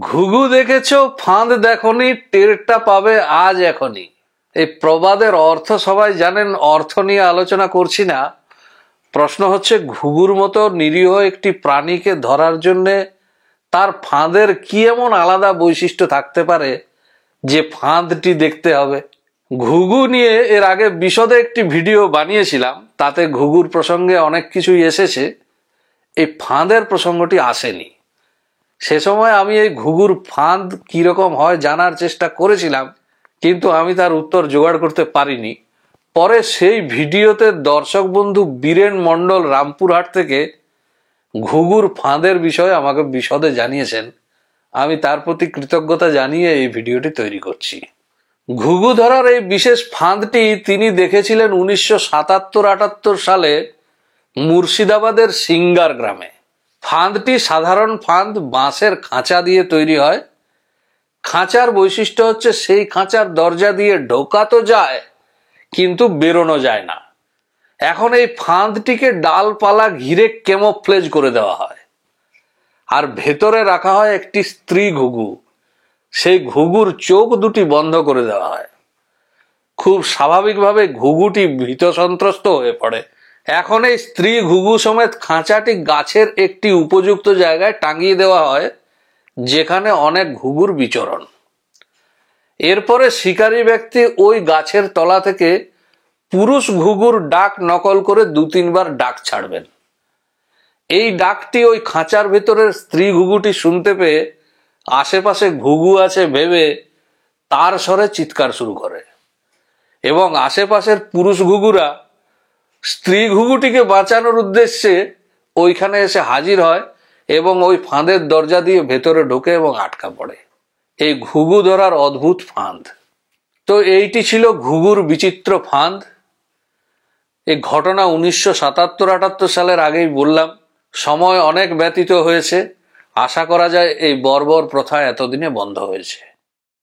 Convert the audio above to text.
ঘুঘু দেখেছো ফাঁদ দেখনি, টেরটা পাবে আজ এখনই। এই প্রবাদের অর্থ সবাই জানেন, অর্থ নিয়ে আলোচনা করছি না। প্রশ্ন হচ্ছে, ঘুঘুর মতো নিরীহ একটি প্রাণীকে ধরার জন্যে তার ফাঁদের কি এমন আলাদা বৈশিষ্ট্য থাকতে পারে যে ফাঁদটি দেখতে হবে। ঘুঘু নিয়ে এর আগে বিশদে একটি ভিডিও বানিয়েছিলাম, তাতে ঘুঘুর প্রসঙ্গে অনেক কিছুই এসেছে, এই ফাঁদের প্রসঙ্গটি আসেনি। সে সময় আমি এই ঘুঘুর ফাঁদ কিরকম হয় জানার চেষ্টা করেছিলাম, কিন্তু আমি তার উত্তর জোগাড় করতে পারিনি। পরে সেই ভিডিওতে দর্শক বন্ধু বীরেন মণ্ডল রামপুরহাট থেকে ঘুঘুর ফাঁদের বিষয়ে আমাকে বিশদে জানিয়েছেন। আমি তার প্রতি কৃতজ্ঞতা জানিয়ে এই ভিডিওটি তৈরি করছি। ঘুঘু ধরার এই বিশেষ ফাঁদটি তিনি দেখেছিলেন 1977-78 সালে মুর্শিদাবাদের সিঙ্গার গ্রামে। ফাঁদটি সাধারণ ফাঁদ, বাঁশের খাঁচা দিয়ে তৈরি হয়। খাঁচার বৈশিষ্ট্য হচ্ছে সেই খাঁচার দরজা দিয়ে ঢোকা তো যায় কিন্তু বেরোনো যায় না। এখন এই ফাঁদটিকে ডালপালা ঘিরে ক্যামোফ্লেজ করে দেওয়া হয়, আর ভেতরে রাখা হয় একটি স্ত্রী ঘুঘু। সেই ঘুঘুর চোখ দুটি বন্ধ করে দেওয়া হয়। খুব স্বাভাবিকভাবে ঘুঘুটি ভীত সন্ত্রস্ত হয়ে পড়ে। এখন এই স্ত্রী ঘুঘু সমেত খাঁচাটি গাছের একটি উপযুক্ত জায়গায় টাঙিয়ে দেওয়া হয়, যেখানে অনেক ঘুঘুর বিচরণ। এরপরে শিকারী ব্যক্তি ওই গাছের তলা থেকে পুরুষ ঘুঘুর ডাক নকল করে 2-3 বার ডাক ছাড়বেন। এই ডাকটি ওই খাঁচার ভেতরের স্ত্রী ঘুঘুটি শুনতে পেয়ে আশেপাশে ঘুঘু আছে ভেবে তার স্বরে চিৎকার শুরু করে, এবং আশেপাশের পুরুষ ঘুঘুরা স্ত্রী ঘুঘুটিকে বাঁচানোর উদ্দেশ্যে ওইখানে এসে হাজির হয় এবং ওই ফাঁদের দরজা দিয়ে ভেতরে ঢোকে এবং আটকা পড়ে। এই ঘুঘু ধরার অদ্ভুত ফাঁদ। তো এইটি ছিল ঘুঘুর বিচিত্র ফাঁদ। এই ঘটনা 1977-78 সালের আগেই বললাম। সময় অনেক ব্যতীত হয়েছে। আশা করা যায় এই বর্বর প্রথা এতদিনে বন্ধ হয়েছে।